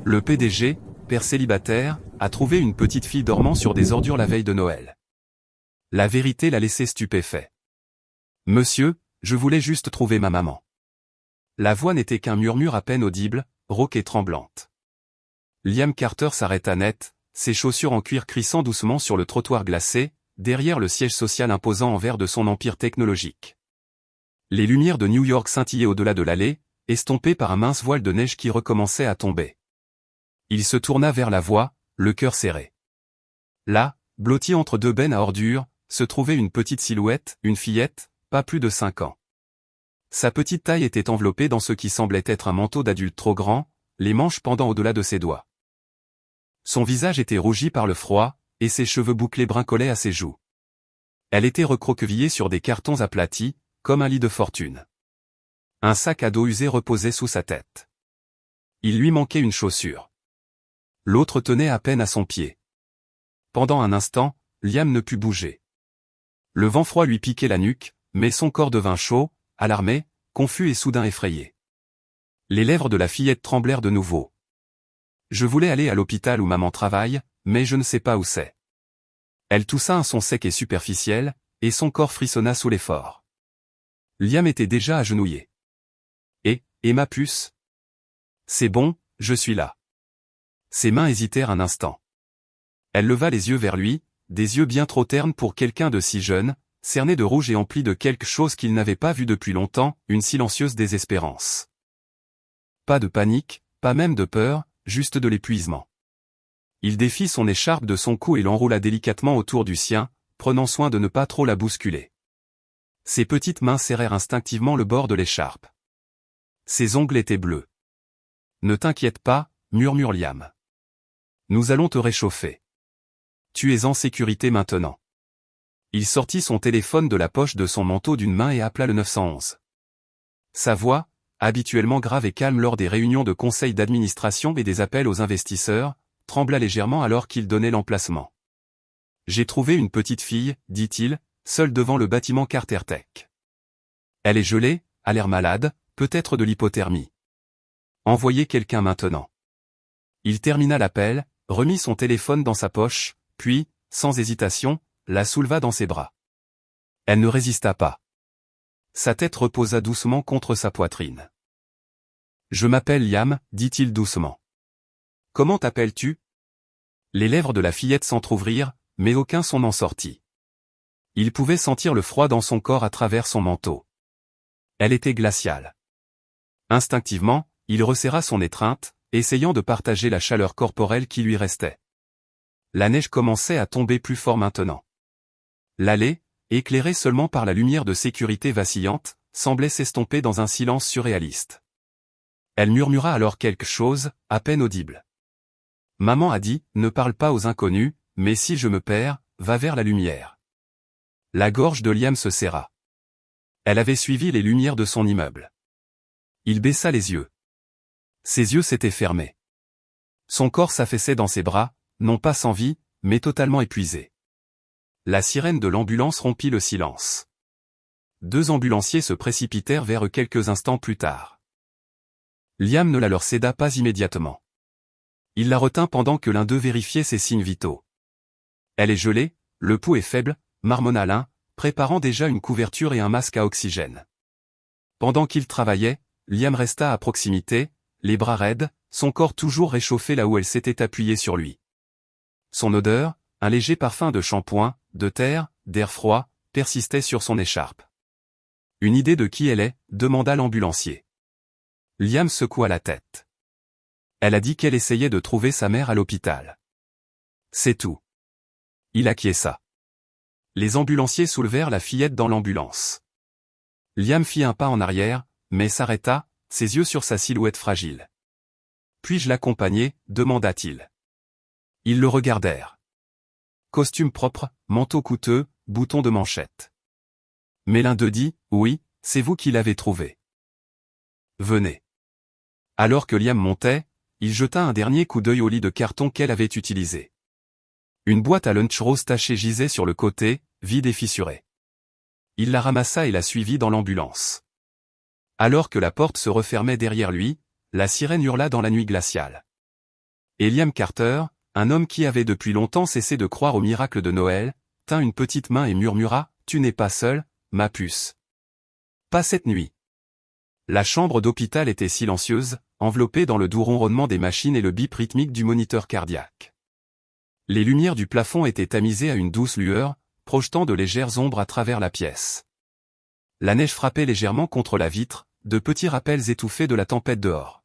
Le PDG, père célibataire, a trouvé une petite fille dormant sur des ordures la veille de Noël. La vérité l'a laissé stupéfait. « Monsieur, je voulais juste trouver ma maman. » La voix n'était qu'un murmure à peine audible, rauque et tremblante. Liam Carter s'arrêta net, ses chaussures en cuir crissant doucement sur le trottoir glacé, derrière le siège social imposant en verre de son empire technologique. Les lumières de New York scintillaient au-delà de l'allée, estompées par un mince voile de neige qui recommençait à tomber. Il se tourna vers la voie, le cœur serré. Là, blottie entre deux bennes à ordures, se trouvait une petite silhouette, une fillette, pas plus de 5 ans. Sa petite taille était enveloppée dans ce qui semblait être un manteau d'adulte trop grand, les manches pendant au-delà de ses doigts. Son visage était rougi par le froid, et ses cheveux bouclés brincolaient à ses joues. Elle était recroquevillée sur des cartons aplatis, comme un lit de fortune. Un sac à dos usé reposait sous sa tête. Il lui manquait une chaussure. L'autre tenait à peine à son pied. Pendant un instant, Liam ne put bouger. Le vent froid lui piquait la nuque, mais son corps devint chaud, alarmé, confus et soudain effrayé. Les lèvres de la fillette tremblèrent de nouveau. « Je voulais aller à l'hôpital où maman travaille, mais je ne sais pas où c'est. » Elle toussa un son sec et superficiel, et son corps frissonna sous l'effort. Liam était déjà agenouillé. « Et ma puce ? » ?»« C'est bon, je suis là. » Ses mains hésitèrent un instant. Elle leva les yeux vers lui, des yeux bien trop ternes pour quelqu'un de si jeune, cernés de rouge et emplis de quelque chose qu'il n'avait pas vu depuis longtemps, une silencieuse désespérance. Pas de panique, pas même de peur, juste de l'épuisement. Il défit son écharpe de son cou et l'enroula délicatement autour du sien, prenant soin de ne pas trop la bousculer. Ses petites mains serrèrent instinctivement le bord de l'écharpe. Ses ongles étaient bleus. « Ne t'inquiète pas, » murmure Liam. « Nous allons te réchauffer. Tu es en sécurité maintenant. » Il sortit son téléphone de la poche de son manteau d'une main et appela le 911. Sa voix, habituellement grave et calme lors des réunions de conseil d'administration et des appels aux investisseurs, trembla légèrement alors qu'il donnait l'emplacement. « J'ai trouvé une petite fille, » dit-il, seul devant le bâtiment Carter Tech. « Elle est gelée, a l'air malade, peut-être de l'hypothermie. Envoyez quelqu'un maintenant. » Il termina l'appel, remit son téléphone dans sa poche, puis, sans hésitation, la souleva dans ses bras. Elle ne résista pas. Sa tête reposa doucement contre sa poitrine. « Je m'appelle Liam, » dit-il doucement. « Comment t'appelles-tu » Les lèvres de la fillette s'entr'ouvrirent, mais aucun son n'en sortit. Il pouvait sentir le froid dans son corps à travers son manteau. Elle était glaciale. Instinctivement, il resserra son étreinte, essayant de partager la chaleur corporelle qui lui restait. La neige commençait à tomber plus fort maintenant. L'allée, éclairée seulement par la lumière de sécurité vacillante, semblait s'estomper dans un silence surréaliste. Elle murmura alors quelque chose, à peine audible. Maman a dit, ne parle pas aux inconnus, mais si je me perds, va vers la lumière. La gorge de Liam se serra. Elle avait suivi les lumières de son immeuble. Il baissa les yeux. Ses yeux s'étaient fermés. Son corps s'affaissait dans ses bras, non pas sans vie, mais totalement épuisé. La sirène de l'ambulance rompit le silence. 2 ambulanciers se précipitèrent vers eux quelques instants plus tard. Liam ne la leur céda pas immédiatement. Il la retint pendant que l'un d'eux vérifiait ses signes vitaux. « Elle est gelée, le pouls est faible », marmonna l'un, préparant déjà une couverture et un masque à oxygène. Pendant qu'il travaillait, Liam resta à proximité, les bras raides, son corps toujours réchauffé là où elle s'était appuyée sur lui. Son odeur, un léger parfum de shampoing, de terre, d'air froid, persistait sur son écharpe. « Une idée de qui elle est ?» demanda l'ambulancier. Liam secoua la tête. Elle a dit qu'elle essayait de trouver sa mère à l'hôpital. C'est tout. Il acquiesça. Les ambulanciers soulevèrent la fillette dans l'ambulance. Liam fit un pas en arrière, mais s'arrêta, ses yeux sur sa silhouette fragile. « Puis-je l'accompagner ?» demanda-t-il. Ils le regardèrent. Costume propre, manteau coûteux, bouton de manchette. Mais l'un d'eux dit, « Oui, c'est vous qui l'avez trouvé. Venez. » Alors que Liam montait, il jeta un dernier coup d'œil au lit de carton qu'elle avait utilisé. Une boîte à lunch rose tachée gisait sur le côté, vide et fissurée. Il la ramassa et la suivit dans l'ambulance. Alors que la porte se refermait derrière lui, la sirène hurla dans la nuit glaciale. Et Liam Carter, un homme qui avait depuis longtemps cessé de croire au miracle de Noël, tint une petite main et murmura, « Tu n'es pas seul, ma puce. Pas cette nuit. » La chambre d'hôpital était silencieuse, enveloppée dans le doux ronronnement des machines et le bip rythmique du moniteur cardiaque. Les lumières du plafond étaient tamisées à une douce lueur, projetant de légères ombres à travers la pièce. La neige frappait légèrement contre la vitre, de petits rappels étouffés de la tempête dehors.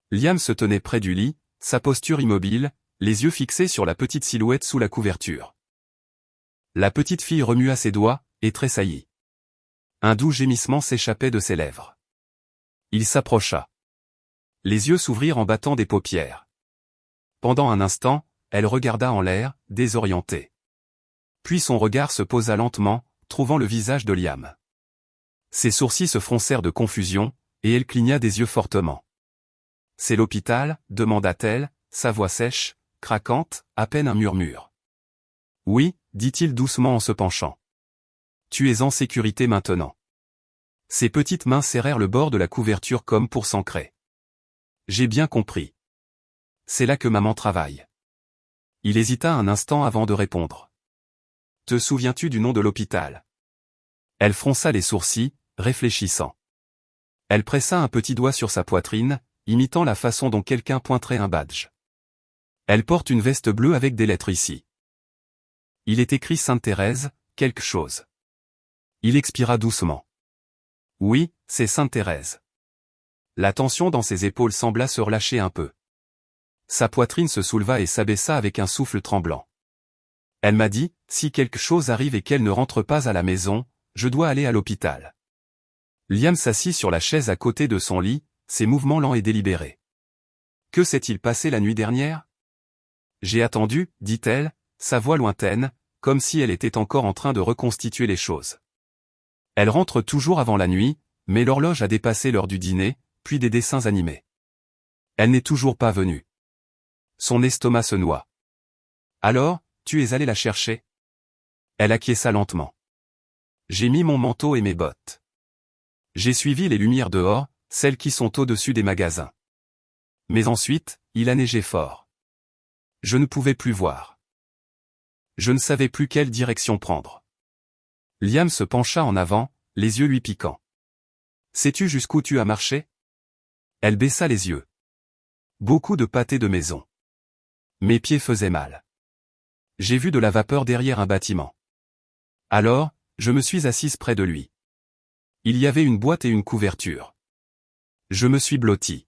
Liam se tenait près du lit, sa posture immobile, les yeux fixés sur la petite silhouette sous la couverture. La petite fille remua ses doigts, et tressaillit. Un doux gémissement s'échappait de ses lèvres. Il s'approcha. Les yeux s'ouvrirent en battant des paupières. Pendant un instant, elle regarda en l'air, désorientée. Puis son regard se posa lentement, trouvant le visage de Liam. Ses sourcils se froncèrent de confusion, et elle cligna des yeux fortement. « C'est l'hôpital » demanda-t-elle, sa voix sèche, craquante, à peine un murmure. « Oui » dit-il doucement en se penchant. « Tu es en sécurité maintenant. » Ses petites mains serrèrent le bord de la couverture comme pour s'ancrer. « J'ai bien compris. C'est là que maman travaille. » Il hésita un instant avant de répondre. « Te souviens-tu du nom de l'hôpital » Elle fronça les sourcils, réfléchissant. Elle pressa un petit doigt sur sa poitrine, imitant la façon dont quelqu'un pointerait un badge. Elle porte une veste bleue avec des lettres ici. Il est écrit Sainte-Thérèse, quelque chose. Il expira doucement. Oui, c'est Sainte-Thérèse. La tension dans ses épaules sembla se relâcher un peu. Sa poitrine se souleva et s'abaissa avec un souffle tremblant. Elle m'a dit, si quelque chose arrive et qu'elle ne rentre pas à la maison, je dois aller à l'hôpital. Liam s'assit sur la chaise à côté de son lit, ses mouvements lents et délibérés. Que s'est-il passé la nuit dernière ? J'ai attendu, dit-elle, sa voix lointaine, comme si elle était encore en train de reconstituer les choses. Elle rentre toujours avant la nuit, mais l'horloge a dépassé l'heure du dîner, puis des dessins animés. Elle n'est toujours pas venue. Son estomac se noie. Alors, tu es allé la chercher ? Elle acquiesça lentement. J'ai mis mon manteau et mes bottes. J'ai suivi les lumières dehors, celles qui sont au-dessus des magasins. Mais ensuite, il a neigé fort. Je ne pouvais plus voir. Je ne savais plus quelle direction prendre. Liam se pencha en avant, les yeux lui piquants. Sais-tu jusqu'où tu as marché ? Elle baissa les yeux. Beaucoup de pâté de maison. Mes pieds faisaient mal. J'ai vu de la vapeur derrière un bâtiment. Alors, je me suis assise près de lui. Il y avait une boîte et une couverture. Je me suis blotti.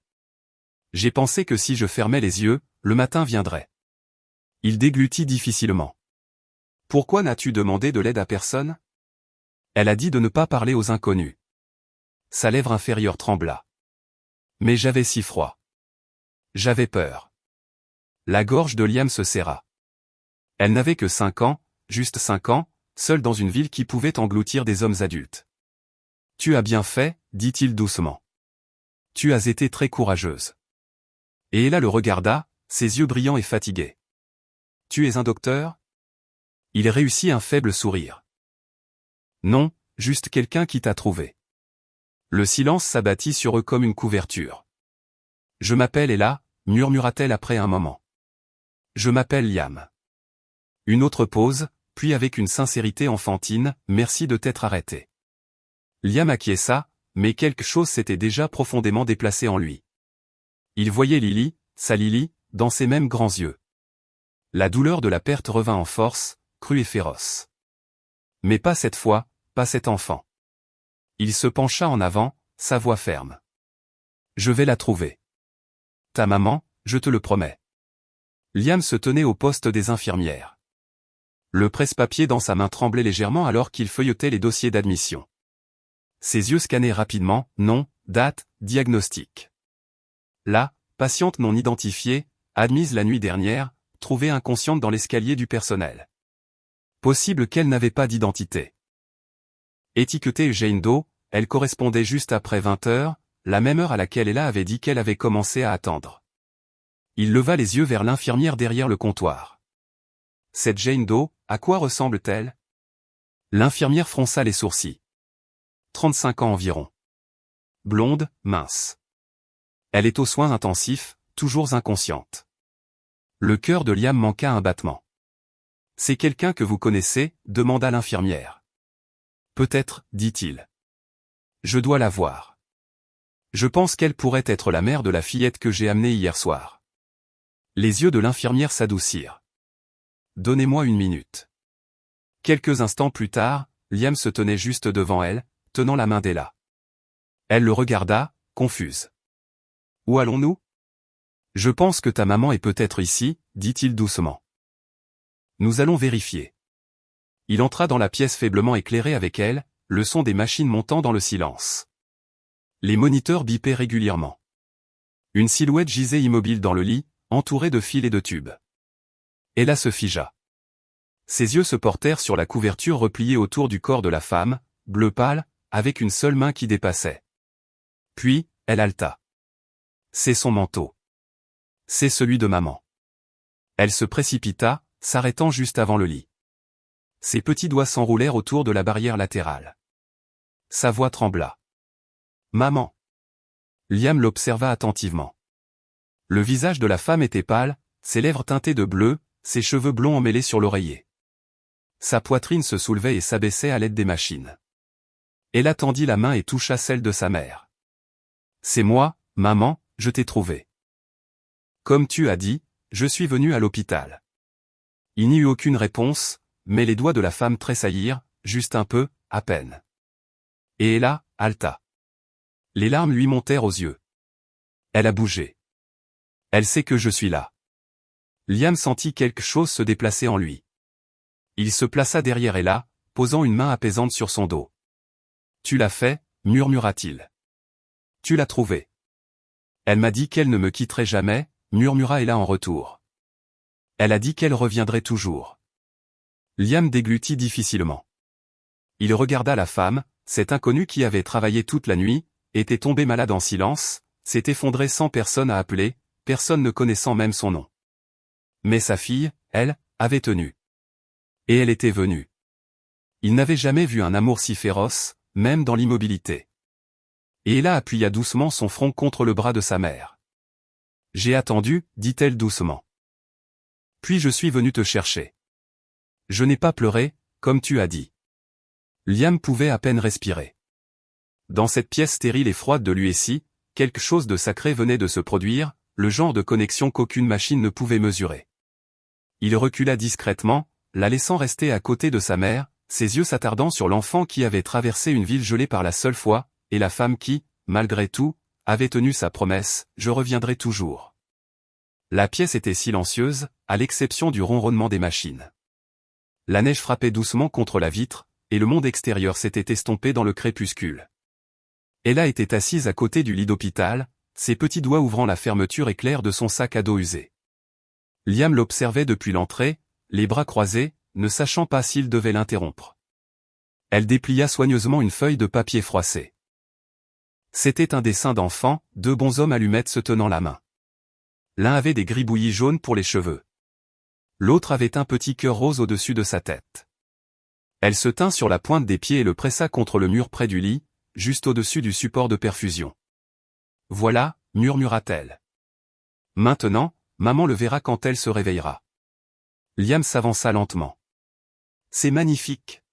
J'ai pensé que si je fermais les yeux, le matin viendrait. Il déglutit difficilement. Pourquoi n'as-tu demandé de l'aide à personne ? Elle a dit de ne pas parler aux inconnus. Sa lèvre inférieure trembla. Mais j'avais si froid. J'avais peur. La gorge de Liam se serra. Elle n'avait que 5 ans, juste 5 ans, seule dans une ville qui pouvait engloutir des hommes adultes. Tu as bien fait, dit-il doucement. Tu as été très courageuse. Et Ella le regarda, ses yeux brillants et fatigués. Tu es un docteur ? Il réussit un faible sourire. Non, juste quelqu'un qui t'a trouvé. Le silence s'abattit sur eux comme une couverture. Je m'appelle Ella, murmura-t-elle après un moment. Je m'appelle Liam. Une autre pause, puis avec une sincérité enfantine, merci de t'être arrêté. Liam acquiesça, mais quelque chose s'était déjà profondément déplacé en lui. Il voyait Lily, sa Lily, dans ses mêmes grands yeux. La douleur de la perte revint en force, crue et féroce. Mais pas cette fois, pas cet enfant. Il se pencha en avant, sa voix ferme. Je vais la trouver. Ta maman, je te le promets. Liam se tenait au poste des infirmières. Le presse-papier dans sa main tremblait légèrement alors qu'il feuilletait les dossiers d'admission. Ses yeux scannaient rapidement, nom, date, diagnostic. Là, patiente non identifiée, admise la nuit dernière, trouvée inconsciente dans l'escalier du personnel. Possible qu'elle n'avait pas d'identité. Étiquetée Jane Doe, elle correspondait juste après 20 heures, la même heure à laquelle Ella avait dit qu'elle avait commencé à attendre. Il leva les yeux vers l'infirmière derrière le comptoir. Cette Jane Doe, à quoi ressemble-t-elle ? L'infirmière fronça les sourcils. 35 ans environ. Blonde, mince. Elle est aux soins intensifs, toujours inconsciente. Le cœur de Liam manqua un battement. « C'est quelqu'un que vous connaissez ?» demanda l'infirmière. « Peut-être, » dit-il. « Je dois la voir. Je pense qu'elle pourrait être la mère de la fillette que j'ai amenée hier soir. » Les yeux de l'infirmière s'adoucirent. « Donnez-moi une minute. » Quelques instants plus tard, Liam se tenait juste devant elle, tenant la main d'Ella. Elle le regarda, confuse. « Où allons-nous ? » « Je pense que ta maman est peut-être ici, » dit-il doucement. « Nous allons vérifier. » Il entra dans la pièce faiblement éclairée avec elle, le son des machines montant dans le silence. Les moniteurs bipaient régulièrement. Une silhouette gisait immobile dans le lit, entourée de fils et de tubes. Ella se figea. Ses yeux se portèrent sur la couverture repliée autour du corps de la femme, bleu pâle, avec une seule main qui dépassait. Puis, elle haleta. C'est son manteau. C'est celui de maman. Elle se précipita, s'arrêtant juste avant le lit. Ses petits doigts s'enroulèrent autour de la barrière latérale. Sa voix trembla. « Maman !» Liam l'observa attentivement. Le visage de la femme était pâle, ses lèvres teintées de bleu, ses cheveux blonds emmêlés sur l'oreiller. Sa poitrine se soulevait et s'abaissait à l'aide des machines. Elle tendit la main et toucha celle de sa mère. « C'est moi, maman, je t'ai trouvé. Comme tu as dit, je suis venu à l'hôpital. » Il n'y eut aucune réponse, mais les doigts de la femme tressaillirent, juste un peu, à peine. Et Ella haleta. Les larmes lui montèrent aux yeux. Elle a bougé. Elle sait que je suis là. Liam sentit quelque chose se déplacer en lui. Il se plaça derrière Ella, posant une main apaisante sur son dos. « Tu l'as fait, » murmura-t-il. « Tu l'as trouvé. » Elle m'a dit qu'elle ne me quitterait jamais, murmura Ella en retour. Elle a dit qu'elle reviendrait toujours. Liam déglutit difficilement. Il regarda la femme, cette inconnue qui avait travaillé toute la nuit, était tombée malade en silence, s'est effondrée sans personne à appeler, personne ne connaissant même son nom. Mais sa fille, elle, avait tenu. Et elle était venue. Il n'avait jamais vu un amour si féroce, même dans l'immobilité. Et Ella appuya doucement son front contre le bras de sa mère. « J'ai attendu, » dit-elle doucement. « Puis je suis venu te chercher. Je n'ai pas pleuré, comme tu as dit. » Liam pouvait à peine respirer. Dans cette pièce stérile et froide de l'USI, quelque chose de sacré venait de se produire, le genre de connexion qu'aucune machine ne pouvait mesurer. Il recula discrètement, la laissant rester à côté de sa mère, ses yeux s'attardant sur l'enfant qui avait traversé une ville gelée par la seule fois, et la femme qui, malgré tout, avait tenu sa promesse, « Je reviendrai toujours ». La pièce était silencieuse, à l'exception du ronronnement des machines. La neige frappait doucement contre la vitre, et le monde extérieur s'était estompé dans le crépuscule. Ella était assise à côté du lit d'hôpital, ses petits doigts ouvrant la fermeture éclair de son sac à dos usé. Liam l'observait depuis l'entrée, les bras croisés, ne sachant pas s'il devait l'interrompre. Elle déplia soigneusement une feuille de papier froissé. C'était un dessin d'enfant, deux bonshommes allumettes se tenant la main. L'un avait des gribouillis jaunes pour les cheveux. L'autre avait un petit cœur rose au-dessus de sa tête. Elle se tint sur la pointe des pieds et le pressa contre le mur près du lit, juste au-dessus du support de perfusion. « Voilà, » murmura-t-elle. « Maintenant, maman le verra quand elle se réveillera. » Liam s'avança lentement. « C'est magnifique. »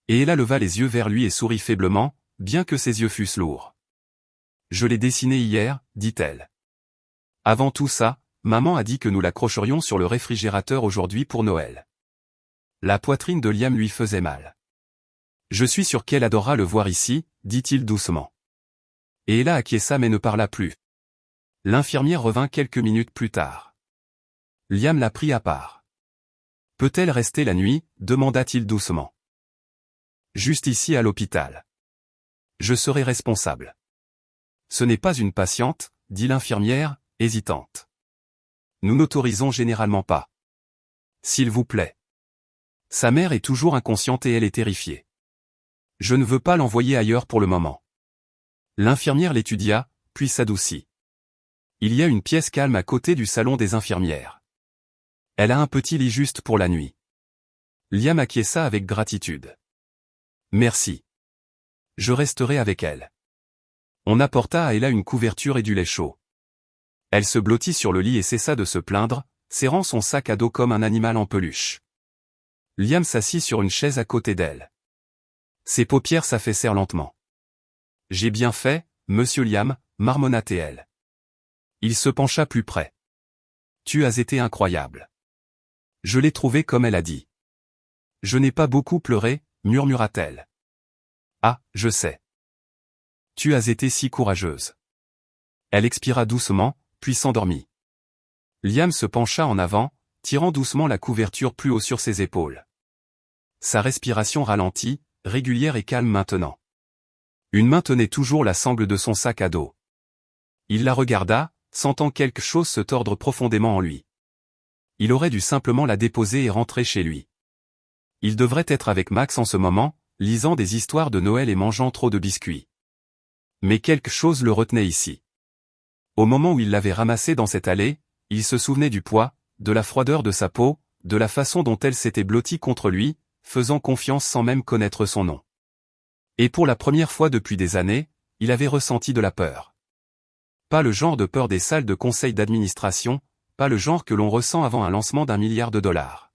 Et Ella leva les yeux vers lui et sourit faiblement, bien que ses yeux fussent lourds. « Je l'ai dessiné hier, » dit-elle. « Avant tout ça, maman a dit que nous l'accrocherions sur le réfrigérateur aujourd'hui pour Noël. » La poitrine de Liam lui faisait mal. « Je suis sûr qu'elle adorera le voir ici, » dit-il doucement. Et Ella acquiesça mais ne parla plus. L'infirmière revint quelques minutes plus tard. Liam la prit à part. « Peut-elle rester la nuit ?» demanda-t-il doucement. « Juste ici à l'hôpital. Je serai responsable. » « Ce n'est pas une patiente, » dit l'infirmière, hésitante. « Nous n'autorisons généralement pas. »« S'il vous plaît. » Sa mère est toujours inconsciente et elle est terrifiée. « Je ne veux pas l'envoyer ailleurs pour le moment. » L'infirmière l'étudia, puis s'adoucit. « Il y a une pièce calme à côté du salon des infirmières. Elle a un petit lit juste pour la nuit. » Liam acquiesça avec gratitude. « Merci. Je resterai avec elle. » On apporta à Ella une couverture et du lait chaud. Elle se blottit sur le lit et cessa de se plaindre, serrant son sac à dos comme un animal en peluche. Liam s'assit sur une chaise à côté d'elle. Ses paupières s'affaissèrent lentement. « J'ai bien fait, monsieur Liam, marmonna-t-elle. Il se pencha plus près. « Tu as été incroyable. Je l'ai trouvé comme elle a dit. Je n'ai pas beaucoup pleuré, murmura-t-elle. Ah, je sais. Tu as été si courageuse. » Elle expira doucement, puis s'endormit. Liam se pencha en avant, tirant doucement la couverture plus haut sur ses épaules. Sa respiration ralentit, régulière et calme maintenant. Une main tenait toujours la sangle de son sac à dos. Il la regarda, sentant quelque chose se tordre profondément en lui. Il aurait dû simplement la déposer et rentrer chez lui. Il devrait être avec Max en ce moment, lisant des histoires de Noël et mangeant trop de biscuits. Mais quelque chose le retenait ici. Au moment où il l'avait ramassée dans cette allée, il se souvenait du poids, de la froideur de sa peau, de la façon dont elle s'était blottie contre lui, faisant confiance sans même connaître son nom. Et pour la première fois depuis des années, il avait ressenti de la peur. Pas le genre de peur des salles de conseil d'administration, pas le genre que l'on ressent avant un lancement d'1 milliard de dollars.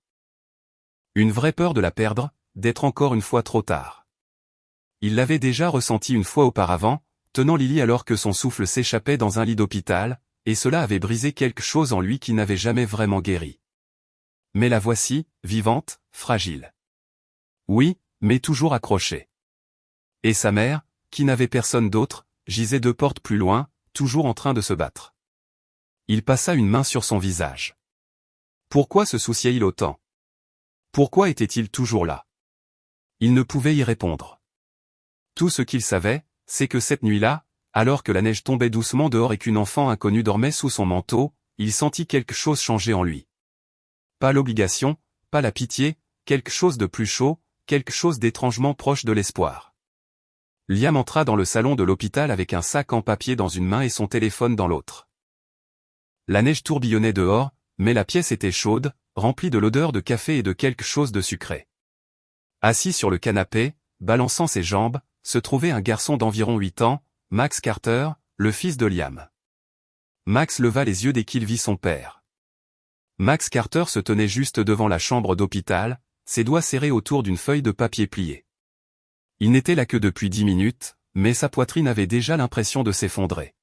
Une vraie peur de la perdre, d'être encore une fois trop tard. Il l'avait déjà ressenti une fois auparavant, tenant Lily alors que son souffle s'échappait dans un lit d'hôpital, et cela avait brisé quelque chose en lui qui n'avait jamais vraiment guéri. Mais la voici, vivante, fragile. Oui, mais toujours accrochée. Et sa mère, qui n'avait personne d'autre, gisait 2 portes plus loin, toujours en train de se battre. Il passa une main sur son visage. Pourquoi se souciait-il autant? Pourquoi était-il toujours là? Il ne pouvait y répondre. Tout ce qu'il savait, c'est que cette nuit-là, alors que la neige tombait doucement dehors et qu'une enfant inconnue dormait sous son manteau, il sentit quelque chose changer en lui. Pas l'obligation, pas la pitié, quelque chose de plus chaud, quelque chose d'étrangement proche de l'espoir. Liam entra dans le salon de l'hôpital avec un sac en papier dans une main et son téléphone dans l'autre. La neige tourbillonnait dehors, mais la pièce était chaude, remplie de l'odeur de café et de quelque chose de sucré. Assis sur le canapé, balançant ses jambes, se trouvait un garçon d'environ 8 ans, Max Carter, le fils de Liam. Max leva les yeux dès qu'il vit son père. Max Carter se tenait juste devant la chambre d'hôpital, ses doigts serrés autour d'une feuille de papier pliée. Il n'était là que depuis 10 minutes, mais sa poitrine avait déjà l'impression de s'effondrer.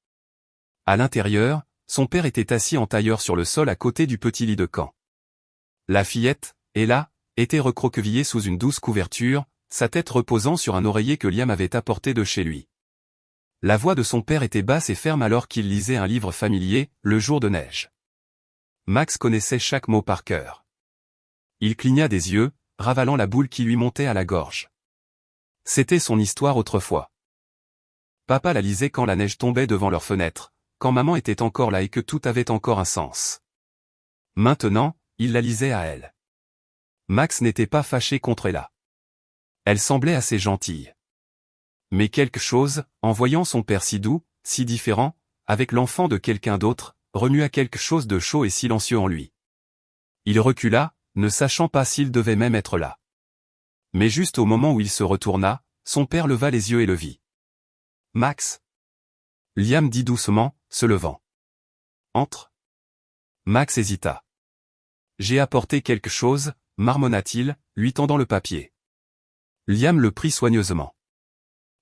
À l'intérieur, son père était assis en tailleur sur le sol à côté du petit lit de camp. La fillette, Ella, était recroquevillée sous une douce couverture, sa tête reposant sur un oreiller que Liam avait apporté de chez lui. La voix de son père était basse et ferme alors qu'il lisait un livre familier, Le jour de neige. Max connaissait chaque mot par cœur. Il cligna des yeux, ravalant la boule qui lui montait à la gorge. C'était son histoire autrefois. Papa la lisait quand la neige tombait devant leur fenêtre, quand maman était encore là et que tout avait encore un sens. Maintenant, il la lisait à elle. Max n'était pas fâché contre Ella. Elle semblait assez gentille. Mais quelque chose, en voyant son père si doux, si différent, avec l'enfant de quelqu'un d'autre, remua quelque chose de chaud et silencieux en lui. Il recula, ne sachant pas s'il devait même être là. Mais juste au moment où il se retourna, son père leva les yeux et le vit. « Max ?» Liam dit doucement, se levant. « Entre. » Max hésita. « J'ai apporté quelque chose, » marmonna-t-il, lui tendant le papier. Liam le prit soigneusement.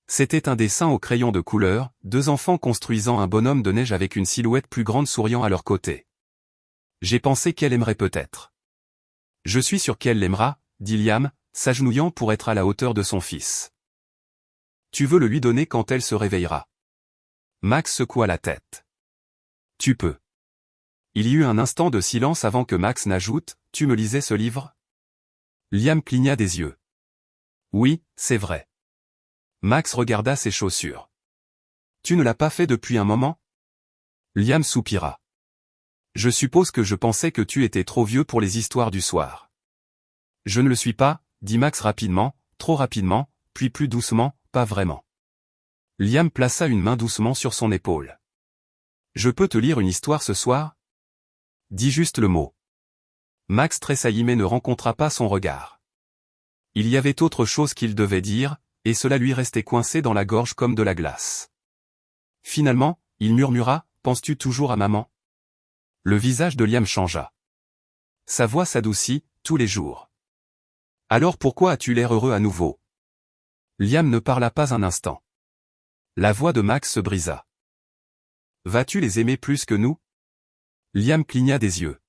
C'était un dessin au crayon de couleur, 2 enfants construisant un bonhomme de neige avec une silhouette plus grande souriant à leur côté. « J'ai pensé qu'elle aimerait peut-être. »« Je suis sûr qu'elle l'aimera, » dit Liam, s'agenouillant pour être à la hauteur de son fils. « Tu veux le lui donner quand elle se réveillera. » Max secoua la tête. « Tu peux. » Il y eut un instant de silence avant que Max n'ajoute, « Tu me lisais ce livre ?» Liam cligna des yeux. « Oui, c'est vrai. » Max regarda ses chaussures. « Tu ne l'as pas fait depuis un moment ?» Liam soupira. « Je suppose que je pensais que tu étais trop vieux pour les histoires du soir. »« Je ne le suis pas, » dit Max rapidement, trop rapidement, puis plus doucement, pas vraiment. Liam plaça une main doucement sur son épaule. « Je peux te lire une histoire ce soir ?» Dis juste le mot. Max tressaillit mais ne rencontra pas son regard. Il y avait autre chose qu'il devait dire, et cela lui restait coincé dans la gorge comme de la glace. Finalement, il murmura, « Penses-tu toujours à maman ?» Le visage de Liam changea. Sa voix s'adoucit, tous les jours. Alors pourquoi as-tu l'air heureux à nouveau? Liam ne parla pas un instant. La voix de Max se brisa. Vas-tu les aimer plus que nous? Liam cligna des yeux.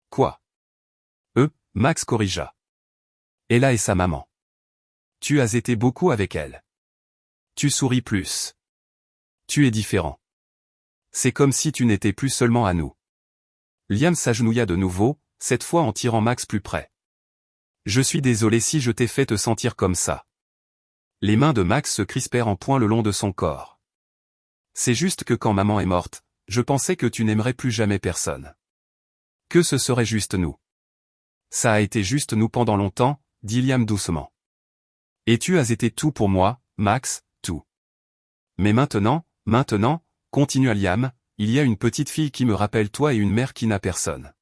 Quoi? Max corrigea. Ella est sa maman. Tu as été beaucoup avec elle. Tu souris plus. Tu es différent. C'est comme si tu n'étais plus seulement à nous. Liam s'agenouilla de nouveau, cette fois en tirant Max plus près. Je suis désolé si je t'ai fait te sentir comme ça. Les mains de Max se crispèrent en poing le long de son corps. C'est juste que quand maman est morte, je pensais que tu n'aimerais plus jamais personne. Que ce serait juste nous. Ça a été juste nous pendant longtemps, dit Liam doucement. Et tu as été tout pour moi, Max, tout. Mais maintenant, continua Liam, il y a une petite fille qui me rappelle toi et une mère qui n'a personne.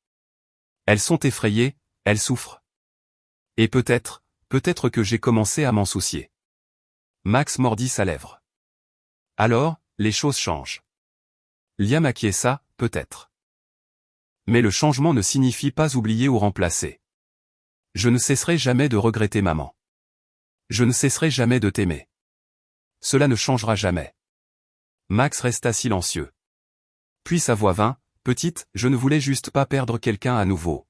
Elles sont effrayées, elles souffrent. Et peut-être que j'ai commencé à m'en soucier. Max mordit sa lèvre. Alors, les choses changent. Liam acquiesça, peut-être. Mais le changement ne signifie pas oublier ou remplacer. Je ne cesserai jamais de regretter maman. Je ne cesserai jamais de t'aimer. Cela ne changera jamais. Max resta silencieux. Puis sa voix vint, petite, je ne voulais juste pas perdre quelqu'un à nouveau.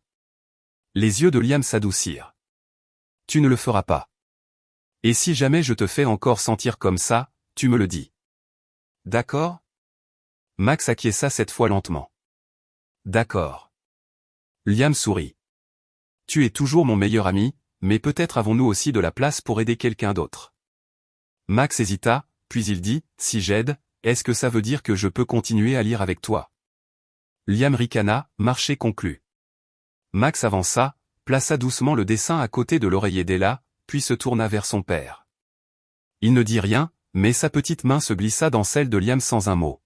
Les yeux de Liam s'adoucirent. Tu ne le feras pas. Et si jamais je te fais encore sentir comme ça, tu me le dis. D'accord? Max acquiesça cette fois lentement. D'accord. Liam sourit. Tu es toujours mon meilleur ami, mais peut-être avons-nous aussi de la place pour aider quelqu'un d'autre. Max hésita, puis il dit, si j'aide, est-ce que ça veut dire que je peux continuer à lire avec toi? Liam ricana, marché conclu. Max avança, plaça doucement le dessin à côté de l'oreiller d'Ella, puis se tourna vers son père. Il ne dit rien, mais sa petite main se glissa dans celle de Liam sans un mot.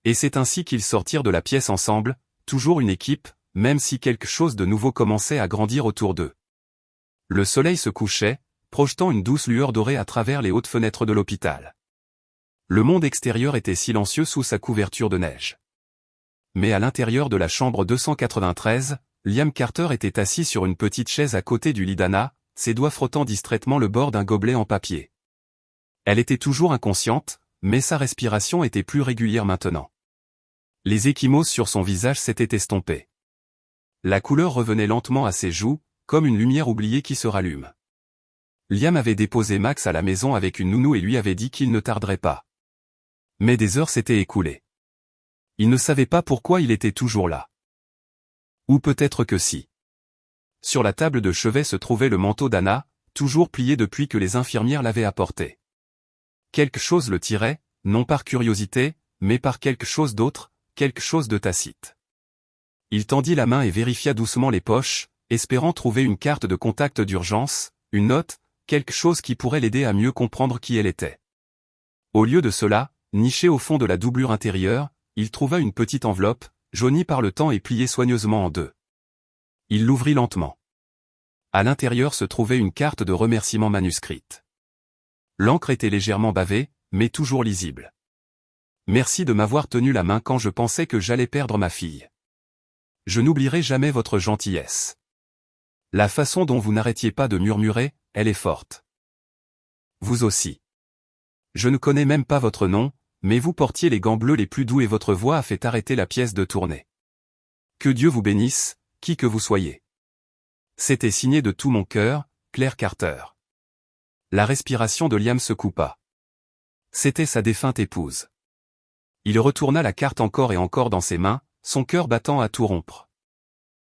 Et c'est ainsi qu'ils sortirent de la pièce ensemble, toujours une équipe, même si quelque chose de nouveau commençait à grandir autour d'eux. Le soleil se couchait, projetant une douce lueur dorée à travers les hautes fenêtres de l'hôpital. Le monde extérieur était silencieux sous sa couverture de neige. Mais à l'intérieur de la chambre 293, Liam Carter était assis sur une petite chaise à côté du lit d'Anna, ses doigts frottant distraitement le bord d'un gobelet en papier. Elle était toujours inconsciente, mais sa respiration était plus régulière maintenant. Les ecchymoses sur son visage s'étaient estompées. La couleur revenait lentement à ses joues, comme une lumière oubliée qui se rallume. Liam avait déposé Max à la maison avec une nounou et lui avait dit qu'il ne tarderait pas. Mais des heures s'étaient écoulées. Il ne savait pas pourquoi il était toujours là. Ou peut-être que si. Sur la table de chevet se trouvait le manteau d'Anna, toujours plié depuis que les infirmières l'avaient apporté. Quelque chose le tirait, non par curiosité, mais par quelque chose d'autre, quelque chose de tacite. Il tendit la main et vérifia doucement les poches, espérant trouver une carte de contact d'urgence, une note, quelque chose qui pourrait l'aider à mieux comprendre qui elle était. Au lieu de cela, niché au fond de la doublure intérieure, il trouva une petite enveloppe, jaunie par le temps et pliée soigneusement en deux. Il l'ouvrit lentement. À l'intérieur se trouvait une carte de remerciement manuscrite. L'encre était légèrement bavée, mais toujours lisible. Merci de m'avoir tenu la main quand je pensais que j'allais perdre ma fille. Je n'oublierai jamais votre gentillesse. La façon dont vous n'arrêtiez pas de murmurer, elle est forte. Vous aussi. Je ne connais même pas votre nom, mais vous portiez les gants bleus les plus doux et votre voix a fait arrêter la pièce de tournée. Que Dieu vous bénisse, qui que vous soyez. C'était signé de tout mon cœur, Claire Carter. La respiration de Liam se coupa. C'était sa défunte épouse. Il retourna la carte encore et encore dans ses mains, son cœur battant à tout rompre.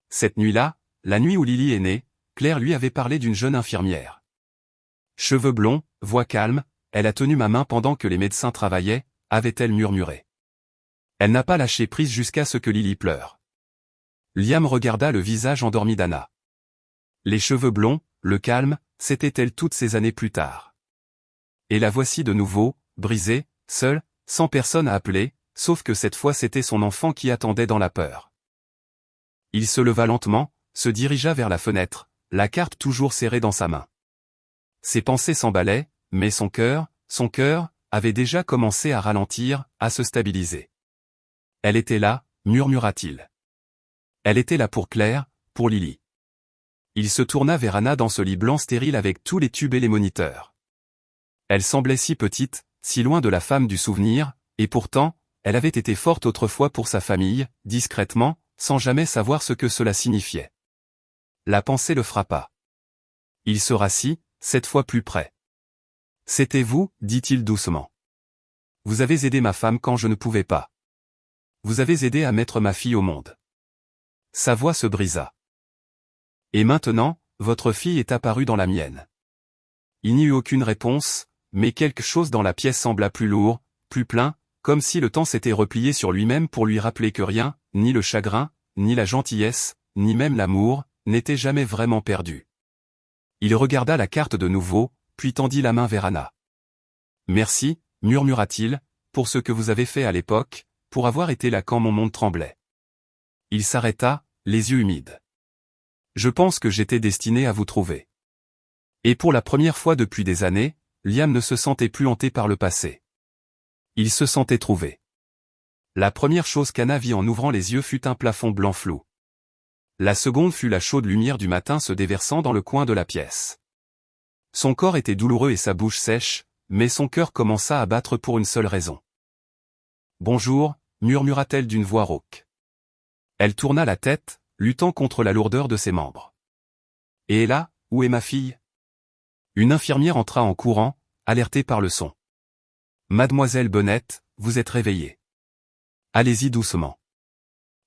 Cette nuit-là, la nuit où Lily est née, Claire lui avait parlé d'une jeune infirmière. Cheveux blonds, voix calme, elle a tenu ma main pendant que les médecins travaillaient, avait-elle murmuré. Elle n'a pas lâché prise jusqu'à ce que Lily pleure. Liam regarda le visage endormi d'Anna. Les cheveux blonds, le calme, c'était-elle toutes ces années plus tard. Et la voici de nouveau, brisée, seule, sans personne à appeler, sauf que cette fois c'était son enfant qui attendait dans la peur. Il se leva lentement, se dirigea vers la fenêtre, la carte toujours serrée dans sa main. Ses pensées s'emballaient, mais son cœur, avait déjà commencé à ralentir, à se stabiliser. Elle était là, murmura-t-il. Elle était là pour Claire, pour Lily. Il se tourna vers Anna dans ce lit blanc stérile avec tous les tubes et les moniteurs. Elle semblait si petite, si loin de la femme du souvenir, et pourtant, elle avait été forte autrefois pour sa famille, discrètement, sans jamais savoir ce que cela signifiait. La pensée le frappa. Il se rassit, cette fois plus près. « C'était vous, dit-il doucement. Vous avez aidé ma femme quand je ne pouvais pas. Vous avez aidé à mettre ma fille au monde. » Sa voix se brisa. « Et maintenant, votre fille est apparue dans la mienne. » Il n'y eut aucune réponse, mais quelque chose dans la pièce sembla plus lourd, plus plein, comme si le temps s'était replié sur lui-même pour lui rappeler que rien, ni le chagrin, ni la gentillesse, ni même l'amour, n'était jamais vraiment perdu. Il regarda la carte de nouveau, puis tendit la main vers Anna. « Merci, murmura-t-il, pour ce que vous avez fait à l'époque, pour avoir été là quand mon monde tremblait. » Il s'arrêta, les yeux humides. « Je pense que j'étais destiné à vous trouver. » Et pour la première fois depuis des années, Liam ne se sentait plus hanté par le passé. Il se sentait trouvé. La première chose qu'Anna vit en ouvrant les yeux fut un plafond blanc flou. La seconde fut la chaude lumière du matin se déversant dans le coin de la pièce. Son corps était douloureux et sa bouche sèche, mais son cœur commença à battre pour une seule raison. « Bonjour », murmura-t-elle d'une voix rauque. Elle tourna la tête, luttant contre la lourdeur de ses membres. « Et là, où est ma fille ?» Une infirmière entra en courant, alertée par le son. « Mademoiselle Bennett, vous êtes réveillée. Allez-y doucement.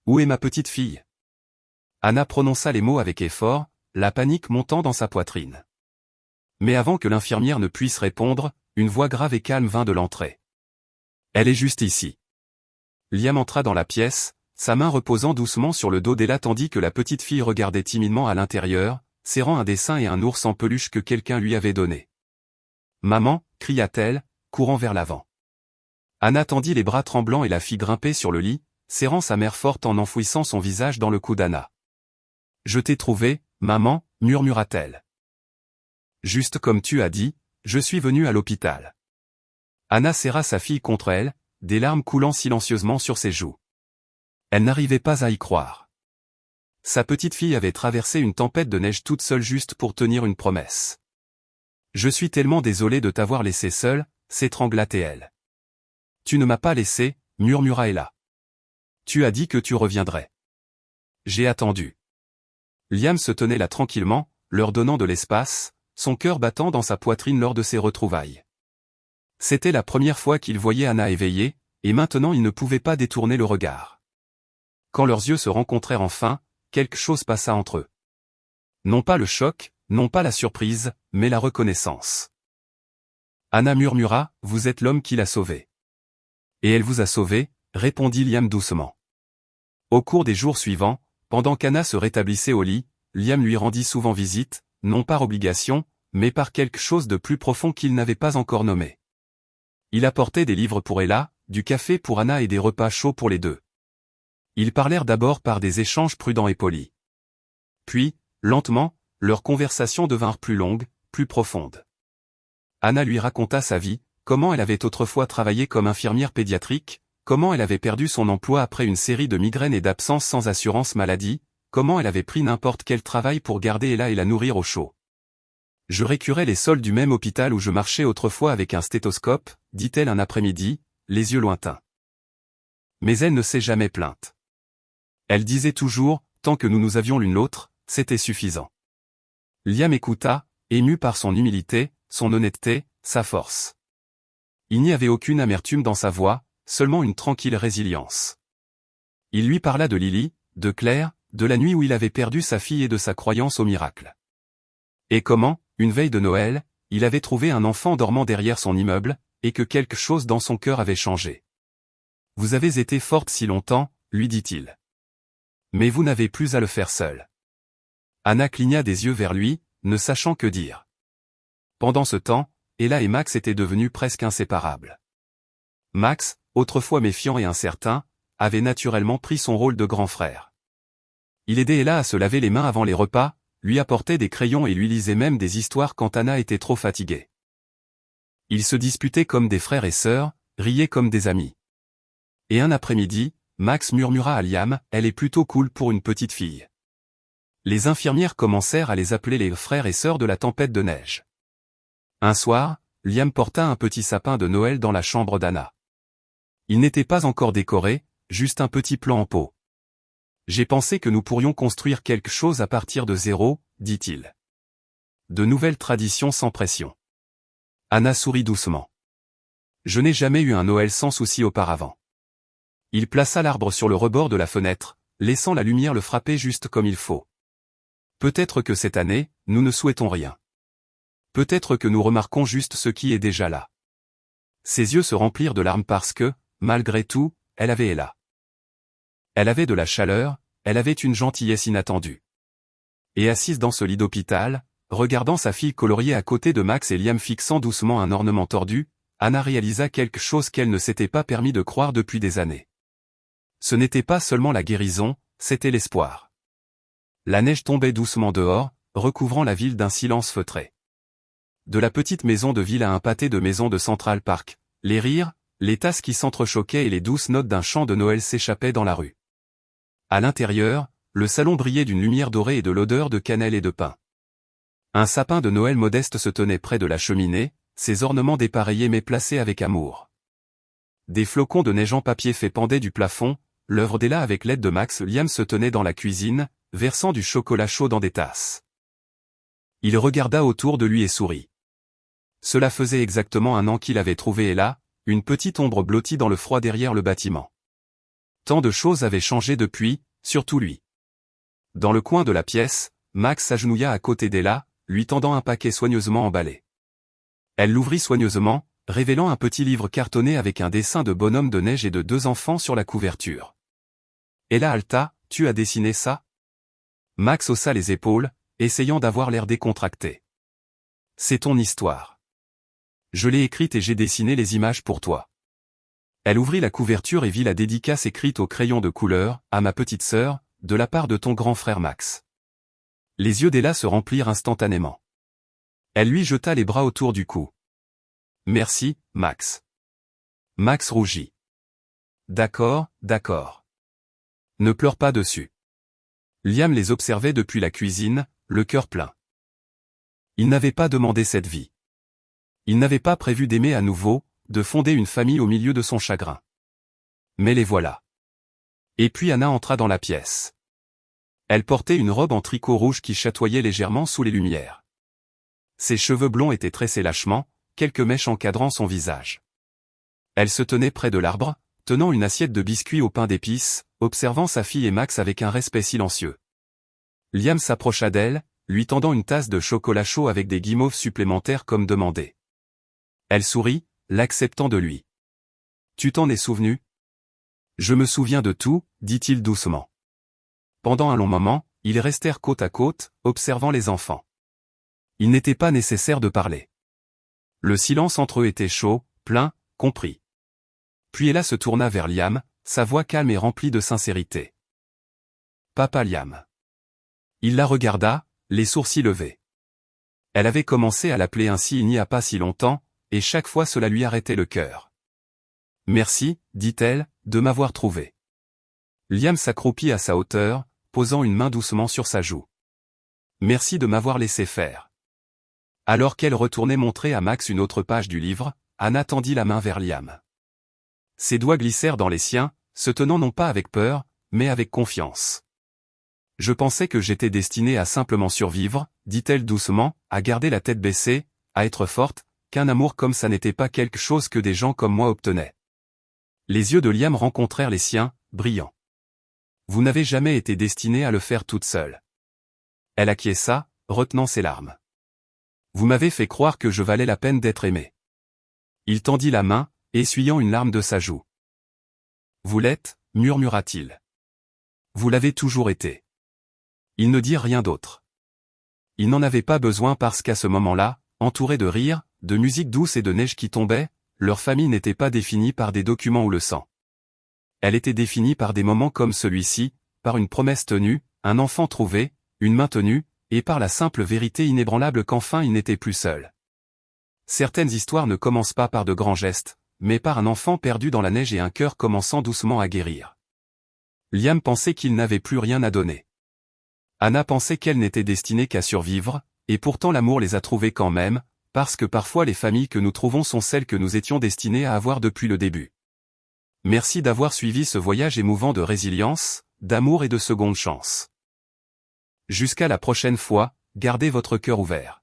Où est ma petite fille ?» Anna prononça les mots avec effort, la panique montant dans sa poitrine. Mais avant que l'infirmière ne puisse répondre, une voix grave et calme vint de l'entrée. « Elle est juste ici. » Liam entra dans la pièce, sa main reposant doucement sur le dos d'Ella tandis que la petite fille regardait timidement à l'intérieur, serrant un dessin et un ours en peluche que quelqu'un lui avait donné. « Maman » cria-t-elle, courant vers l'avant. Anna tendit les bras tremblants et la fit grimper sur le lit, serrant sa mère forte en enfouissant son visage dans le cou d'Anna. « Je t'ai trouvé, maman » murmura-t-elle. « Juste comme tu as dit, je suis venue à l'hôpital. » Anna serra sa fille contre elle, des larmes coulant silencieusement sur ses joues. Elle n'arrivait pas à y croire. Sa petite fille avait traversé une tempête de neige toute seule juste pour tenir une promesse. « Je suis tellement désolée de t'avoir laissée seule » s'étrangla-t-elle. « Tu ne m'as pas laissé, » murmura Ella. « Tu as dit que tu reviendrais. » J'ai attendu. Liam se tenait là tranquillement, leur donnant de l'espace, son cœur battant dans sa poitrine lors de ces retrouvailles. C'était la première fois qu'il voyait Anna éveillée, et maintenant il ne pouvait pas détourner le regard. Quand leurs yeux se rencontrèrent enfin, quelque chose passa entre eux. Non pas le choc, non pas la surprise, mais la reconnaissance. Anna murmura, « Vous êtes l'homme qui l'a sauvée. » « Et elle vous a sauvé » répondit Liam doucement. Au cours des jours suivants, pendant qu'Anna se rétablissait au lit, Liam lui rendit souvent visite, non par obligation, mais par quelque chose de plus profond qu'il n'avait pas encore nommé. Il apportait des livres pour Ella, du café pour Anna et des repas chauds pour les deux. Ils parlèrent d'abord par des échanges prudents et polis. Puis, lentement, leurs conversations devinrent plus longues, plus profondes. Anna lui raconta sa vie, comment elle avait autrefois travaillé comme infirmière pédiatrique, comment elle avait perdu son emploi après une série de migraines et d'absences sans assurance maladie, comment elle avait pris n'importe quel travail pour garder Ella et la nourrir au chaud. « Je récurais les sols du même hôpital où je marchais autrefois avec un stéthoscope, dit-elle un après-midi, les yeux lointains. Mais elle ne s'est jamais plainte. Elle disait toujours, tant que nous avions l'une l'autre, c'était suffisant. » Liam écouta, ému par son humilité, son honnêteté, sa force. Il n'y avait aucune amertume dans sa voix, seulement une tranquille résilience. Il lui parla de Lily, de Claire, de la nuit où il avait perdu sa fille et de sa croyance au miracle. Et comment, une veille de Noël, il avait trouvé un enfant dormant derrière son immeuble, et que quelque chose dans son cœur avait changé. « Vous avez été forte si longtemps, » lui dit-il. « Mais vous n'avez plus à le faire seul. » Anna cligna des yeux vers lui, ne sachant que dire. Pendant ce temps, Ella et Max étaient devenus presque inséparables. Max, autrefois méfiant et incertain, avait naturellement pris son rôle de grand frère. Il aidait Ella à se laver les mains avant les repas, lui apportait des crayons et lui lisait même des histoires quand Anna était trop fatiguée. Ils se disputaient comme des frères et sœurs, riaient comme des amis. Et un après-midi, Max murmura à Liam, elle est plutôt cool pour une petite fille. Les infirmières commencèrent à les appeler les frères et sœurs de la tempête de neige. Un soir, Liam porta un petit sapin de Noël dans la chambre d'Anna. Il n'était pas encore décoré, juste un petit plan en pot. J'ai pensé que nous pourrions construire quelque chose à partir de zéro, dit-il. De nouvelles traditions sans pression. Anna sourit doucement. Je n'ai jamais eu un Noël sans souci auparavant. Il plaça l'arbre sur le rebord de la fenêtre, laissant la lumière le frapper juste comme il faut. Peut-être que cette année, nous ne souhaitons rien. Peut-être que nous remarquons juste ce qui est déjà là. Ses yeux se remplirent de larmes parce que, malgré tout, elle avait Ella. Elle avait de la chaleur, elle avait une gentillesse inattendue. Et assise dans ce lit d'hôpital, regardant sa fille coloriée à côté de Max et Liam fixant doucement un ornement tordu, Anna réalisa quelque chose qu'elle ne s'était pas permis de croire depuis des années. Ce n'était pas seulement la guérison, c'était l'espoir. La neige tombait doucement dehors, recouvrant la ville d'un silence feutré. De la petite maison de ville à un pâté de maison de Central Park, les rires, les tasses qui s'entrechoquaient et les douces notes d'un chant de Noël s'échappaient dans la rue. À l'intérieur, le salon brillait d'une lumière dorée et de l'odeur de cannelle et de pain. Un sapin de Noël modeste se tenait près de la cheminée, ses ornements dépareillés mais placés avec amour. Des flocons de neige en papier fait pendaient du plafond, l'œuvre d'Ella avec l'aide de Max. Liam se tenait dans la cuisine, versant du chocolat chaud dans des tasses. Il regarda autour de lui et sourit. Cela faisait exactement un an qu'il avait trouvé Ella, une petite ombre blottie dans le froid derrière le bâtiment. Tant de choses avaient changé depuis, surtout lui. Dans le coin de la pièce, Max s'agenouilla à côté d'Ella, lui tendant un paquet soigneusement emballé. Elle l'ouvrit soigneusement, révélant un petit livre cartonné avec un dessin de bonhomme de neige et de 2 enfants sur la couverture. Ella halta, « Tu as dessiné ça ?» Max haussa les épaules, essayant d'avoir l'air décontracté. « C'est ton histoire. Je l'ai écrite et j'ai dessiné les images pour toi. » Elle ouvrit la couverture et vit la dédicace écrite au crayon de couleur, « À ma petite sœur, de la part de ton grand frère Max. » Les yeux d'Ella se remplirent instantanément. Elle lui jeta les bras autour du cou. « Merci, Max. » Max rougit. « D'accord, d'accord. Ne pleure pas dessus. » Liam les observait depuis la cuisine, le cœur plein. Il n'avait pas demandé cette vie. Il n'avait pas prévu d'aimer à nouveau, de fonder une famille au milieu de son chagrin. Mais les voilà. Et puis Anna entra dans la pièce. Elle portait une robe en tricot rouge qui chatoyait légèrement sous les lumières. Ses cheveux blonds étaient tressés lâchement, quelques mèches encadrant son visage. Elle se tenait près de l'arbre, tenant une assiette de biscuits au pain d'épices, observant sa fille et Max avec un respect silencieux. Liam s'approcha d'elle, lui tendant une tasse de chocolat chaud avec des guimauves supplémentaires comme demandé. Elle sourit, l'acceptant de lui. « Tu t'en es souvenu ? » »« Je me souviens de tout, » dit-il doucement. Pendant un long moment, ils restèrent côte à côte, observant les enfants. Il n'était pas nécessaire de parler. Le silence entre eux était chaud, plein, compris. Puis Ella se tourna vers Liam, sa voix calme et remplie de sincérité. « Papa Liam. » Il la regarda, les sourcils levés. Elle avait commencé à l'appeler ainsi il n'y a pas si longtemps, et chaque fois cela lui arrêtait le cœur. « Merci, dit-elle, de m'avoir trouvé. » Liam s'accroupit à sa hauteur, posant une main doucement sur sa joue. « Merci de m'avoir laissé faire. » Alors qu'elle retournait montrer à Max une autre page du livre, Anna tendit la main vers Liam. Ses doigts glissèrent dans les siens, se tenant non pas avec peur, mais avec confiance. « Je pensais que j'étais destinée à simplement survivre, » dit-elle doucement, à garder la tête baissée, à être forte, qu'un amour comme ça n'était pas quelque chose que des gens comme moi obtenaient. Les yeux de Liam rencontrèrent les siens, brillants. « Vous n'avez jamais été destinée à le faire toute seule. » Elle acquiesça, retenant ses larmes. « Vous m'avez fait croire que je valais la peine d'être aimée. » Il tendit la main, essuyant une larme de sa joue. « Vous l'êtes, » murmura-t-il. « Vous l'avez toujours été. » Ils ne dirent rien d'autre. Ils n'en avaient pas besoin parce qu'à ce moment-là, entourés de rires, de musique douce et de neige qui tombait, leur famille n'était pas définie par des documents ou le sang. Elle était définie par des moments comme celui-ci, par une promesse tenue, un enfant trouvé, une main tenue, et par la simple vérité inébranlable qu'enfin il n'était plus seul. Certaines histoires ne commencent pas par de grands gestes, mais par un enfant perdu dans la neige et un cœur commençant doucement à guérir. Liam pensait qu'il n'avait plus rien à donner. Anna pensait qu'elle n'était destinée qu'à survivre, et pourtant l'amour les a trouvés quand même, parce que parfois les familles que nous trouvons sont celles que nous étions destinés à avoir depuis le début. Merci d'avoir suivi ce voyage émouvant de résilience, d'amour et de seconde chance. Jusqu'à la prochaine fois, gardez votre cœur ouvert.